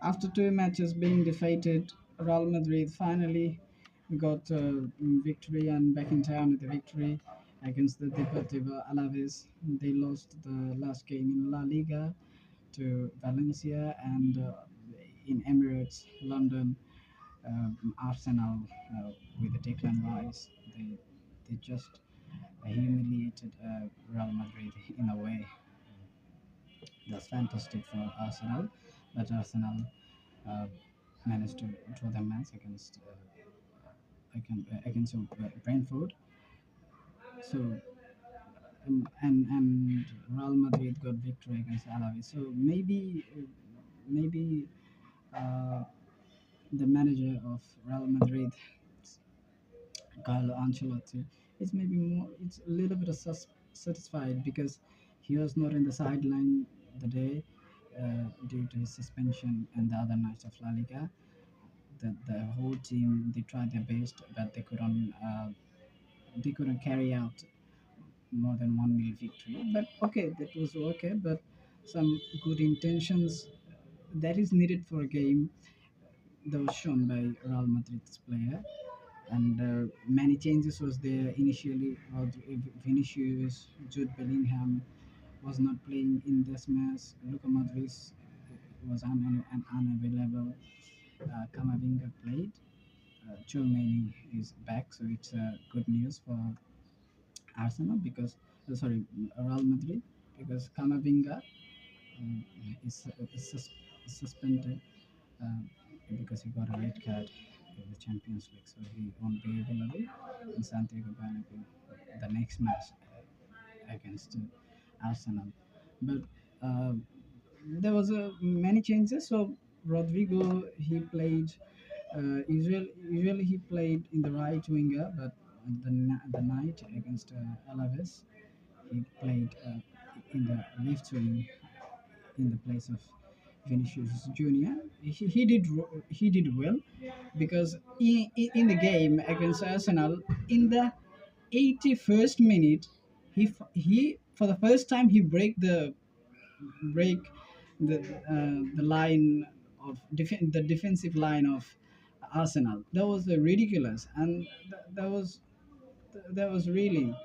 After two matches being defeated, Real Madrid finally got a victory and back in town with a victory against the Deportivo Alaves. They lost the last game in La Liga to Valencia, and in Emirates, London, Arsenal with the Declan Rice. They just humiliated Real Madrid in a way. That's fantastic for Arsenal, but Arsenal uh, managed to draw the match against Brentford. So and Real Madrid got victory against Alaves. So maybe uh, the manager of Real Madrid, Carlo Ancelotti, is maybe more. It's a little bit of satisfied because he was not in the sideline the day due to his suspension and the other nights of La Liga. The whole team they tried their best, but they couldn't carry out more than 1-0 victory. But okay, that was okay. But some good intentions that is needed for a game that was shown by Real Madrid's player. And many changes was there initially. Vinicius, Jude Bellingham was not playing in this match. Luka Modric was unavailable. Kamavinga played. Chouameni is back, so it's good news for Arsenal because Real Madrid because Kamavinga um, is suspended uh, because he got a red card in the Champions League, so he won't be available in Santiago Bernabeu the next match against Arsenal. But uh, there was many changes. So Rodrigo he played. Usually he played in the right winger, but the night against Alaves he played in the left wing in the place of Vinicius Junior. He did well because in the game against Arsenal in the 81st minute he for the first time he break the line of the defensive line of Arsenal. That was ridiculous, and that was really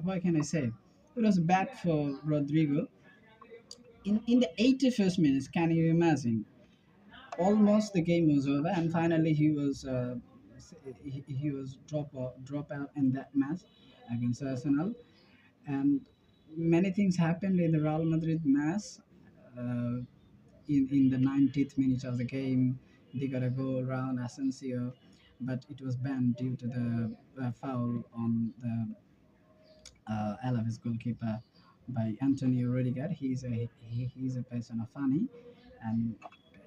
what can I say? It was bad for Rodrigo. In the 81st minutes, can you imagine? Almost the game was over, and finally he was drop out in that match against Arsenal, and many things happened in the Real Madrid match. Uh, in the 90th minute of the game, they got a goal around Asensio, but it was banned due to the foul on the Alaves goalkeeper by Antonio Rudiger. He's a person of funny, and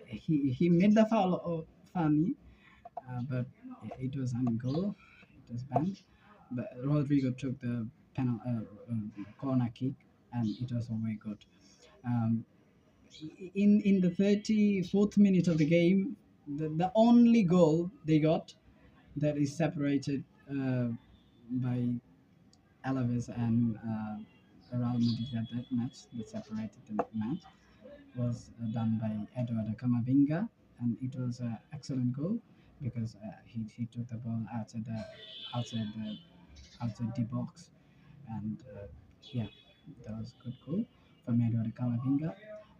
he made the foul of funny, but it was on goal. It was banned. But Rodrigo took the corner kick, and it was away good. Um, in the 34th minute of the game, the only goal they got that is separated by Alaves and Real Madrid at that match, that separated the match, was done by Eduardo Camavinga, and it was an excellent goal because he took the ball outside the outside the box, and yeah, that was a good goal from Eduardo Camavinga,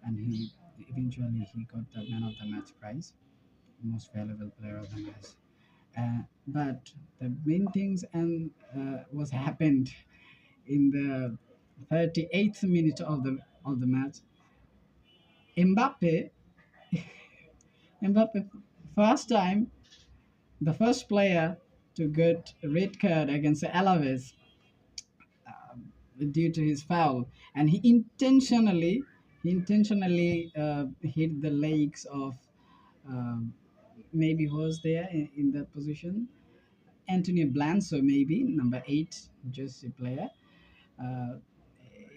and he eventually he got the man of the match prize, most valuable player of the match. But the main things and was happened in the 38th minute of the match. Mbappe, Mbappe, first time, the first player to get a red card against Alaves due to his foul, and he intentionally hit the legs of um, maybe who was there in that position. Antonio Blanco, maybe number 8, jersey player. Uh,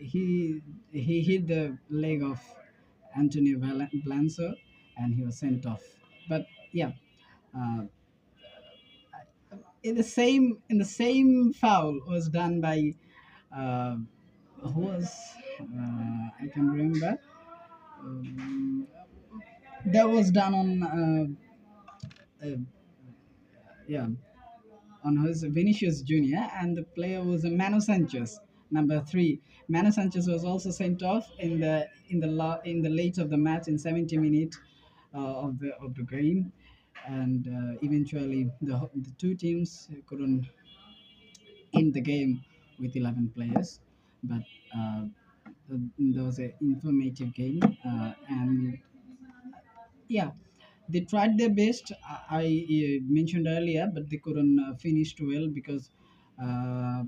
he hit the leg of Antonio Blanco, and he was sent off. But yeah, uh, in the same foul was done by uh, who was I can remember. Um, that was done on uh, yeah, on his Vinicius Junior, and the player was Mano Sanchez, number three. Mano Sanchez was also sent off in the late of the match in 70 minutes of the game, and eventually the two teams couldn't end the game with 11 players, but uh, there was an informative game, and yeah, they tried their best. I mentioned earlier, but they couldn't finish well because uh,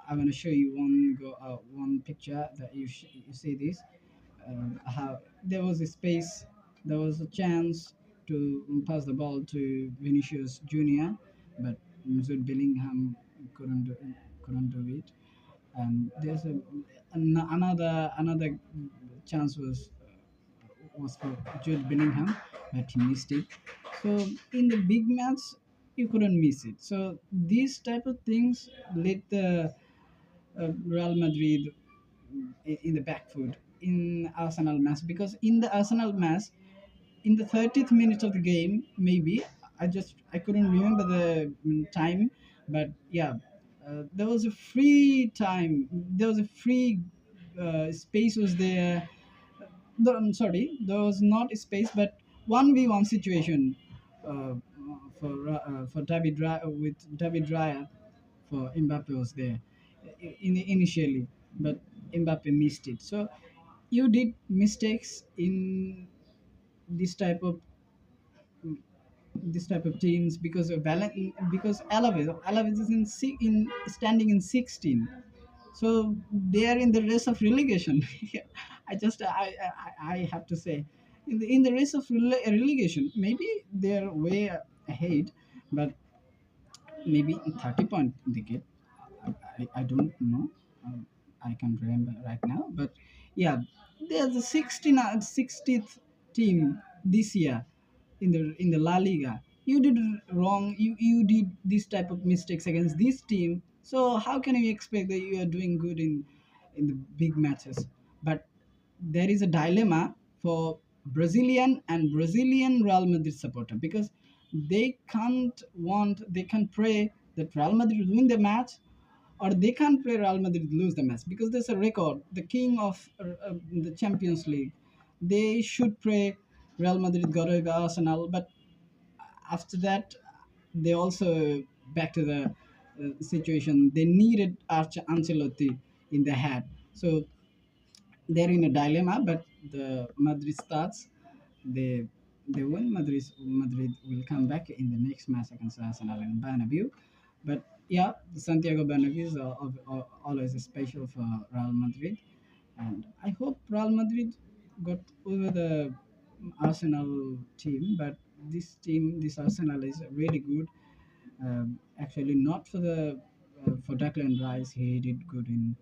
I'm going to show you one picture that you see this. How there was a space, there was a chance to pass the ball to Vinicius Junior, but Jude Bellingham couldn't do, couldn't do it. And there's another chance was for Jude Bellingham, but he missed it. So in the big match, you couldn't miss it. So these type of things let the Real Madrid in the back foot in Arsenal match, because in the Arsenal match, in the 30th minute of the game, maybe I couldn't remember the time, but yeah, there was a free time. There was a free space was there. I'm sorry, there was not a space, but 1v1 situation uh, for with David Raya for Mbappe was there initially, but Mbappe missed it. So you did mistakes in this type of teams because of because Alaves is in standing in 16, so they are in the race of relegation. I have to say, in the race of relegation, maybe they're way ahead, but maybe 30 point they get. I don't know. I can't remember right now, but yeah, they're the 60th team this year in the La Liga. You did wrong. You did this type of mistakes against this team. So how can you expect that you are doing good in the big matches? But there is a dilemma for Brazilian Real Madrid supporter, because they can pray that Real Madrid win the match, or they can't pray Real Madrid lose the match, because there's a record. The king of the Champions League, they should pray Real Madrid got over Arsenal, but after that, they also back to the situation. They needed Ancelotti in the head, so they're in a dilemma. But the Madrid starts, they they win. Madrid will come back in the next match against Arsenal in Bernabeu. But yeah, the Santiago Bernabeu is always special for Real Madrid, and I hope Real Madrid got over the Arsenal team. But this Arsenal is really good. Actually, not for the for Declan Rice, he did good in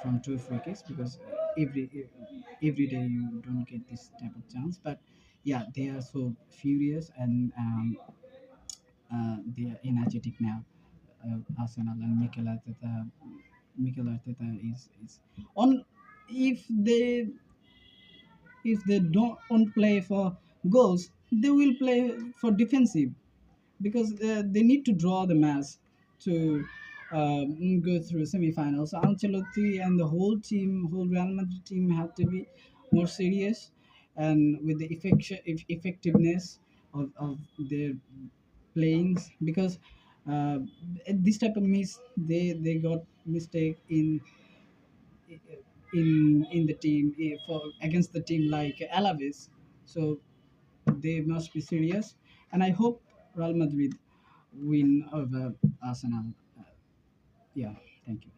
from two free kicks, because every day you don't get this type of chance. But yeah, they are so furious, and they are energetic now. Arsenal and Mikel Arteta is on. If they don't play for goals, they will play for defensive, because they need to draw the match to go through semifinals. So Ancelotti and the whole Real Madrid team have to be more serious, and with the effectiveness of their playings, because uh, this type of they got mistake in the team for against the team like Alaves. So they must be serious, and I hope Real Madrid win over Arsenal. Yeah, thank you.